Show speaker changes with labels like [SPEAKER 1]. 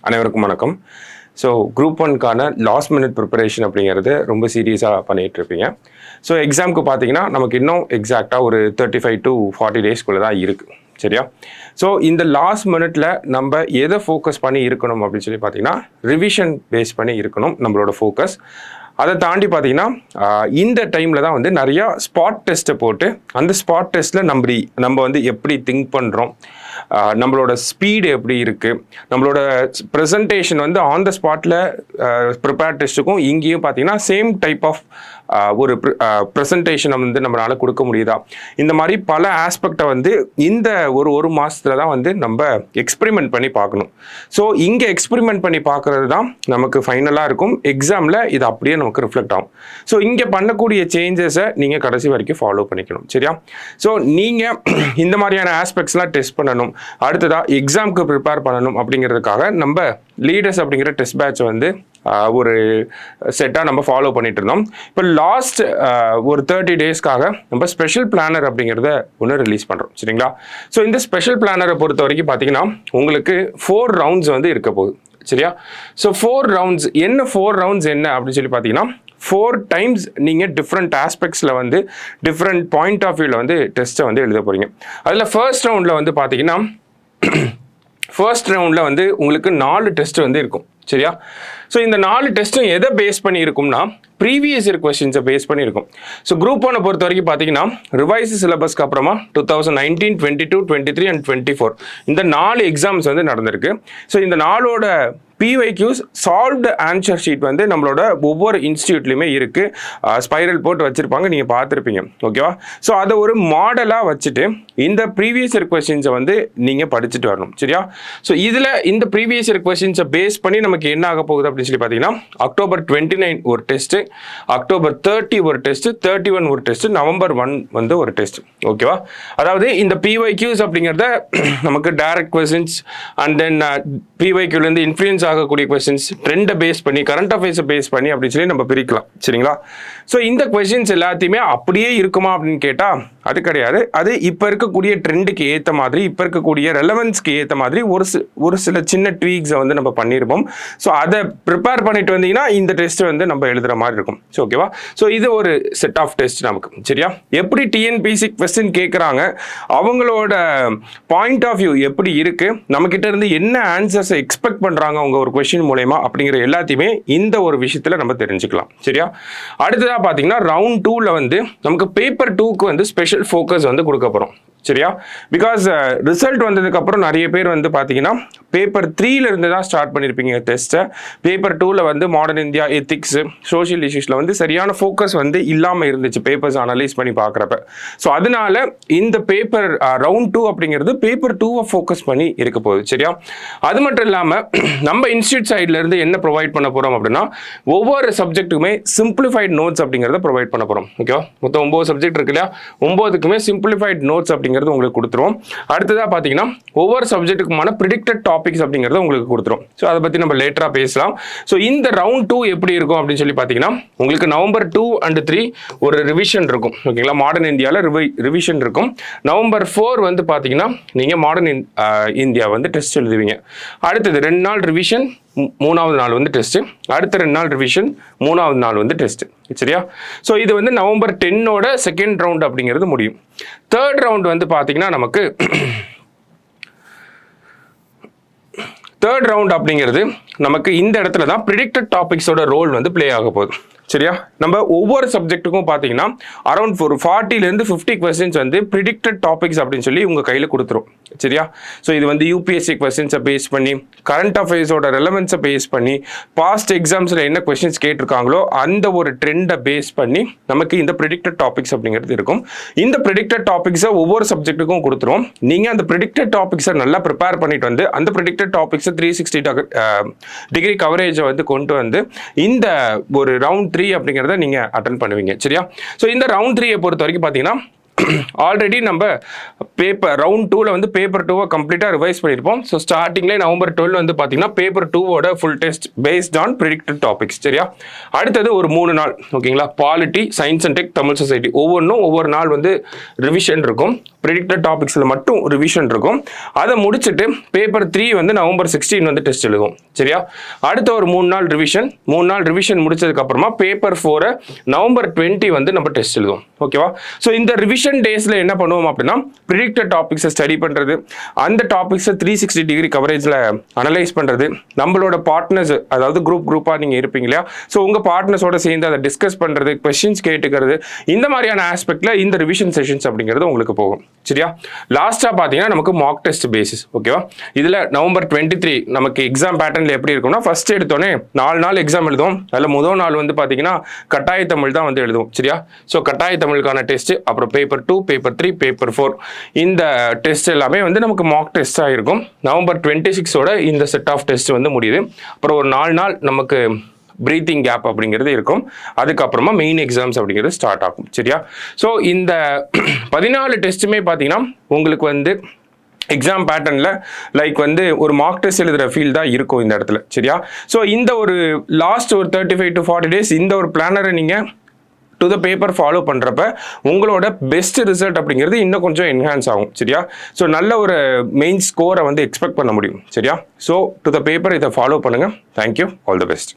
[SPEAKER 1] அனைவருக்கும் வணக்கம். So group ஒன்க்கான லாஸ்ட் மினிட் ப்ரிப்பரேஷன் அப்படிங்கிறது ரொம்ப சீரியஸாக பண்ணிகிட்டு இருப்பீங்க. ஸோ எக்ஸாமுக்கு பார்த்தீங்கன்னா நமக்கு இன்னும் எக்ஸாக்டாக ஒரு 35 to 40 டேஸ்க்குள்ளே தான் இருக்குது. சரியா? ஸோ இந்த லாஸ்ட் மினிட்ல நம்ம எதை ஃபோக்கஸ் பண்ணி இருக்கணும் அப்படின்னு சொல்லி பார்த்தீங்கன்னா ரிவிஷன் பேஸ் பண்ணி இருக்கணும் நம்மளோட ஃபோக்கஸ். அதை தாண்டி பார்த்தீங்கன்னா இந்த டைமில் தான் வந்து நிறையா ஸ்பாட் டெஸ்ட்டை போட்டு அந்த ஸ்பாட் டெஸ்ட்டில் நம்ம வந்து எப்படி திங்க் பண்ணுறோம், நம்மளோட ஸ்பீடு எப்படி இருக்குது, நம்மளோட ப்ரெசன்டேஷன் வந்து ஆன் த ஸ்பாட்டில் ப்ரிப்பேர் டெஸ்ட்டுக்கும் இங்கேயும் பார்த்தீங்கன்னா சேம் டைப் ஆஃப் ஒரு ப்ரெசன்டேஷனை வந்து நம்மளால் கொடுக்க முடியுதா, இந்த மாதிரி பல ஆஸ்பெக்டை வந்து இந்த ஒரு மாதத்தில் தான் வந்து நம்ம எக்ஸ்பெரிமெண்ட் பண்ணி பார்க்கணும். ஸோ இங்கே எக்ஸ்பெரிமெண்ட் பண்ணி பார்க்குறது தான் நமக்கு ஃபைனலாக இருக்கும். எக்ஸாமில் இது அப்படியே நமக்கு ரிஃப்ளெக்ட் ஆகும். ஸோ இங்கே பண்ணக்கூடிய சேஞ்சஸை நீங்கள் கடைசி வரைக்கும் ஃபாலோ பண்ணிக்கணும். சரியா? ஸோ நீங்கள் இந்த மாதிரியான ஆஸ்பெக்ட்ஸ்லாம் டெஸ்ட் பண்ணணும், அடுத்ததாக எக்ஸாமுக்கு ப்ரிப்பேர் பண்ணணும் அப்படிங்கிறதுக்காக நம்ம லீடர்ஸ் அப்படிங்கிற டெஸ்ட் பேட்சை வந்து ஒரு செட்டாக நம்ம ஃபாலோ பண்ணிட்டு இருந்தோம். இப்போ லாஸ்ட் ஒரு 30 டேஸ்க்காக நம்ம ஸ்பெஷல் பிளானர் அப்படிங்கிறத ஒன்று ரிலீஸ் பண்ணுறோம். சரிங்களா? ஸோ இந்த ஸ்பெஷல் பிளானரை பொறுத்த வரைக்கும் பார்த்தீங்கன்னா உங்களுக்கு 4 ரவுண்ட்ஸ் வந்து இருக்க போகுது. சரியா? ஸோ 4 ரவுண்ட்ஸ் என்ன அப்படின்னு சொல்லி பார்த்தீங்கன்னா 4 டைம்ஸ் நீங்கள் டிஃப்ரெண்ட் ஆஸ்பெக்ட்ஸில் வந்து டிஃப்ரெண்ட் பாயிண்ட் ஆஃப் வியூவில் வந்து டெஸ்ட்டை வந்து எழுத போகிறீங்க. அதில் ஃபர்ஸ்ட் ரவுண்டில் வந்து பார்த்தீங்கன்னா வந்து உங்களுக்கு 4 டெஸ்ட் வந்து இருக்கும். சரியா? ஸோ இந்த 4 டெஸ்ட்டும் எதை பேஸ் பண்ணி இருக்கும்னா ப்ரீவியஸ் இயர் கொஸ்டின்ஸை பேஸ் பண்ணி இருக்கும். ஸோ குரூப் 1 பொறுத்த வரைக்கும் பார்த்தீங்கன்னா ரிவைஸ் சிலபஸ்க்கு அப்புறமா 2019, 22, 23 and 24 இந்த 4 எக்ஸாம்ஸ் வந்து நடந்திருக்கு. ஸோ இந்த 4ஓட PYQs சால்வ்டு ஆன்சர் ஷீட் வந்து நம்மளோட ஒவ்வொரு இன்ஸ்டியூட்லையுமே இருக்குது. ஸ்பைரல் போட்டு வச்சுருப்பாங்க, நீங்கள் பார்த்துருப்பீங்க. ஓகேவா? ஸோ அதை ஒரு மாடலாக வச்சுட்டு இந்த ப்ரீவியஸ் இயர் கொஸ்டின்ஸை வந்து நீங்கள் படிச்சுட்டு வரணும். சரியா? ஸோ இதில் இந்த ப்ரீவியஸ் இயர் கொஸ்டின்ஸை பேஸ் பண்ணி நமக்கு என்ன ஆக போகுது அப்படின்னு சொல்லி பார்த்தீங்கன்னா October 29 ஒரு டெஸ்ட்டு, October 30 ஒரு டெஸ்ட்டு, 31 ஒரு டெஸ்ட்டு, November 1 வந்து ஒரு டெஸ்ட். ஓகேவா? அதாவது இந்த PYQs அப்படிங்கிறத நமக்கு டைரக்ட் கொஸ்டின்ஸ் அண்ட் தென் PYQலேருந்து இன்ஃப்ளூயன்ஸ் ஆகக்கூடிய கொஸ்டின்ஸ், ட்ரெண்டை பேஸ் பண்ணி, கரண்ட் அஃபேர்ஸை பேஸ் பண்ணி அப்படின்னு சொல்லி நம்ம பிரிக்கலாம். சரிங்களா? ஸோ இந்த கொஸ்டின்ஸ் எல்லாத்தையுமே அப்படியே இருக்குமா அப்படின்னு கேட்டால் அது கிடையாது. அது இப்போ இருக்கக்கூடிய ட்ரெண்டுக்கு ஏற்ற மாதிரி, இப்போ இருக்கக்கூடிய ரெலவன்ஸ்க்கு ஏற்ற மாதிரி ஒரு சில சின்ன ட்வீக்ஸை வந்து நம்ம பண்ணியிருப்போம். ஸோ அதை ப்ரிப்பேர் பண்ணிட்டு வந்தீங்கன்னா இந்த டெஸ்ட் வந்து நம்ம எழுதுகிற மாதிரி இருக்கும். ஸோ ஓகேவா? ஸோ இது ஒரு செட் ஆஃப் டெஸ்ட் நமக்கு. சரியா? எப்படி TNPSC கொஸ்டின் கேட்குறாங்க, அவங்களோட பாயிண்ட் ஆஃப் வியூ எப்படி இருக்குது, நம்மக்கிட்ட இருந்து என்ன ஆன்சர்ஸை எக்ஸ்பெக்ட் பண்ணுறாங்க அவங்க ஒரு கொஸ்டின் மூலமா அப்படிங்கிற எல்லாத்தையுமே இந்த ஒரு விஷயத்தில் நம்ம தெரிஞ்சுக்கலாம். சரியா? அடுத்ததாக பார்த்தீங்கன்னா ரவுண்ட் 2ல வந்து நமக்கு பேப்பர் 2க்கு வந்து ஸ்பெஷல் ஃபோக்கஸ் வந்து கொடுக்க போகிறோம். சரியா? பிகாஸ் ரிசல்ட் வந்ததுக்கப்புறம் நிறைய பேர் வந்து பார்த்தீங்கன்னா பேப்பர் 3ல இருந்து தான் ஸ்டார்ட் பண்ணியிருப்பீங்க டெஸ்ட்டை. பேப்பர் 2ல வந்து மாடர்ன் இந்தியா, எத்திக்ஸ், சோஷியல் இஷ்யூஸில் வந்து சரியான ஃபோக்கஸ் வந்து இல்லாமல் இருந்துச்சு பேப்பர்ஸ் அனலைஸ் பண்ணி பார்க்குறப்ப. ஸோ அதனால இந்த பேப்பர் ரவுண்ட் 2 அப்படிங்கிறது பேப்பர் 2வை ஃபோக்கஸ் பண்ணி இருக்க போகுது. சரியா? அது மட்டும் இல்லாமல் நம்ம இன்ஸ்டியூட் சைட்ல இருந்து என்ன ப்ரொவைட் பண்ண போகிறோம் அப்படின்னா ஒவ்வொரு சப்ஜெக்ட்டுக்குமே சிம்பிளிஃபைட் நோட்ஸ் அப்படிங்கிறத ப்ரொவைட் பண்ண போகிறோம். ஓகேவா? மொத்தம் 9 சப்ஜெக்ட் இருக்கு இல்லையா? 9க்குமே சிம்பிளிஃபைட் நோட்ஸ் அப்படிங்கிறது உங்களுக்கு கொடுத்துருவோம். அடுத்ததாக பார்த்தீங்கன்னா ஒவ்வொரு சப்ஜெக்ட்டுக்குமான ப்ரிடிக்டட் டாபிக்ஸ் அப்படிங்கிறத உங்களுக்கு கொடுத்துரும். ஸோ அதை பற்றி நம்ம லேட்டராக பேசலாம். ஸோ இந்த ரவுண்ட் 2 எப்படி இருக்கும் அப்படின்னு சொல்லி பார்த்தீங்கன்னா உங்களுக்கு November 2 and 3 ஒரு ரிவிஷன் இருக்கும். ஓகேங்களா? மாடர்ன் இந்தியாவில் ரிவிஷன் இருக்கும். November 4 வந்து பார்த்தீங்கன்னா நீங்கள் மாடர்ன் இந்தியா வந்து டெஸ்ட் எழுதுவீங்க. அடுத்தது 2 நாள் ரிவிஷன், 3வது நாள் வந்து டெஸ்ட்டு, அடுத்த 2 நாள் ரிவிஷன், 3வது நாள் வந்து டெஸ்ட்டு. சரியா? ஸோ இது வந்து November 10ஓட செகண்ட் ரவுண்ட் அப்படிங்கிறது முடியும். தேர்ட் ரவுண்ட் வந்து பார்த்தீங்கன்னா நமக்கு தேர்ட் ரவுண்ட் அப்படிங்கிறது நமக்கு இந்த இடத்துல தான் ப்ரிடிக்டட் டாபிக்ஸோட ரோல் வந்து பிளே ஆக போகுது. சரியா? நம்ம ஒவ்வொரு சப்ஜெக்ட்டுக்கும் பார்த்தீங்கன்னா அரௌண்ட் 40லேருந்து 50 கொஸ்டின்ஸ் வந்து ப்ரிடிக்டட் டாபிக்ஸ் அப்படின்னு சொல்லி உங்கள் கையில் கொடுத்துரும். சரியா? ஸோ இது வந்து UPSC கொஸ்டின்ஸை பேஸ் பண்ணி, கரண்ட் அஃபேர்ஸோட ரெலவன்ஸை பேஸ் பண்ணி, பாஸ்ட் எக்ஸாம்ஸில் என்ன கொஸ்டின்ஸ் கேட்டிருக்காங்களோ அந்த ஒரு ட்ரெண்டை பேஸ் பண்ணி நமக்கு இந்த ப்ரிடிக்டட் டாபிக்ஸ் அப்படிங்கிறது இருக்கும். இந்த ப்ரிடிக்டட் டாபிக்ஸை ஒவ்வொரு சப்ஜெக்ட்டுக்கும் கொடுத்துரும். நீங்கள் அந்த ப்ரிடிக்டட் டாபிக்ஸை நல்லா ப்ரிப்பேர் பண்ணிட்டு வந்து அந்த ப்ரிடிக்டட் டாபிக்ஸை 360 டிகிரி கவரேஜை வந்து கொண்டு வந்து இந்த ஒரு ரவுண்ட் 3 அப்படிங்கிறத நீங்கள் அட்டென்ட் பண்ணுவீங்க. சரியா? ஸோ இந்த ரவுண்ட் 3 பொறுத்த வரைக்கும் பார்த்தீங்கன்னா ஆல்ரெடி நம்ம பேப்பர் ரவுண்ட் 2ல வந்து பேப்பர் 2வை கம்ப்ளீட்டாக ரிவைஸ் பண்ணியிருப்போம். ஸோ ஸ்டார்டிங்லேயே November 12 வந்து பார்த்தீங்கன்னா பேப்பர் 2வோட full test based on predicted topics. சரியா? அடுத்தது ஒரு 3 நாள் ஓகேங்களா? Polity, science and tech, Tamil society ஒவ்வொன்றும் ஒவ்வொரு நாள் வந்து ரிவிஷன் இருக்கும். ப்ரெடிக்டட் டாபிக்ஸில் மட்டும் ரிவிஷன் இருக்கும். அதை முடிச்சுட்டு பேப்பர் 3 வந்து நவம்பர் 16 வந்து டெஸ்ட் எழுதுவோம். சரியா? அடுத்த ஒரு 3 நாள் ரிவிஷன், 3 நாள் ரிவிஷன் முடிச்சதுக்கப்புறமா பேப்பர் 4 நவம்பர் 20 வந்து நம்ம டெஸ்ட் எழுதுவோம். ஓகேவா? ஸோ இந்த ரிவிஷன் டேஸில் என்ன பண்ணுவோம் அப்படின்னா ப்ரெடிக்டட் டாபிக்ஸை ஸ்டடி பண்ணுறது, அந்த டாபிக்ஸை 360 டிகிரி கவரேஜில் அனலைஸ் பண்ணுறது, நம்மளோட பார்ட்னர்ஸ் அதாவது குரூப்பாக நீங்கள் இருப்பீங்க இல்லையா, ஸோ உங்கள் பார்ட்னர்ஸோட சேர்ந்து அதை டிஸ்கஸ் பண்ணுறது, கொஸ்டின்ஸ் கேட்டுக்கிறது, இந்த மாதிரியான ஆஸ்பெக்டில் இந்த ரிவிஷன் செஷன்ஸ் அப்படிங்கிறது உங்களுக்கு போகும். சரியா? லாஸ்ட்டாக பார்த்தீங்கன்னா நமக்கு மார்க் டெஸ்ட் பேசிஸ். ஓகேவா? இதில் நவம்பர் 23 நமக்கு எக்ஸாம் பேட்டர்னில் எப்படி இருக்கும்னா ஃபர்ஸ்ட் எடுத்தோடனே 4 நாள் எக்ஸாம் எழுதுவோம். அதில் முதல் நாள் வந்து பார்த்தீங்கன்னா கட்டாய தமிழ் தான் வந்து எழுதுவோம். சரியா? ஸோ கட்டாய தமிழுக்கான டெஸ்ட், அப்புறம் பேப்பர் 2, பேப்பர் 3, பேப்பர் 4 இந்த டெஸ்ட் எல்லாமே வந்து நமக்கு மார்க் டெஸ்ட்டாக இருக்கும். நவம்பர் 26ஓட இந்த செட் ஆஃப் டெஸ்ட் வந்து முடியுது. அப்புறம் ஒரு 4 நாள் நமக்கு பிரீத்திங் கேப் அப்படிங்கிறது இருக்கும். அதுக்கப்புறமா மெயின் எக்ஸாம்ஸ் அப்படிங்கிறது ஸ்டார்ட் ஆகும். சரியா? ஸோ இந்த 14 டெஸ்ட்டுமே பார்த்தீங்கன்னா உங்களுக்கு வந்து எக்ஸாம் பேட்டர்னில் லைக் வந்து ஒரு மார்க் டெஸ்ட் எழுதுகிற ஃபீல் தான் இருக்கும் இந்த இடத்துல. சரியா? ஸோ இந்த ஒரு லாஸ்ட் ஒரு 35 to 40 days இந்த ஒரு பிளானரை நீங்கள் டு த பேப்பர் ஃபாலோ பண்ணுறப்ப உங்களோட பெஸ்ட் ரிசல்ட் அப்படிங்கிறது இன்னும் கொஞ்சம் என்ஹான்ஸ் ஆகும். சரியா? ஸோ நல்ல ஒரு மெயின் ஸ்கோரை வந்து எக்ஸ்பெக்ட் பண்ண முடியும். சரியா? ஸோ டு த பேப்பர் இதை ஃபாலோ பண்ணுங்கள். தேங்க்யூ. All the best.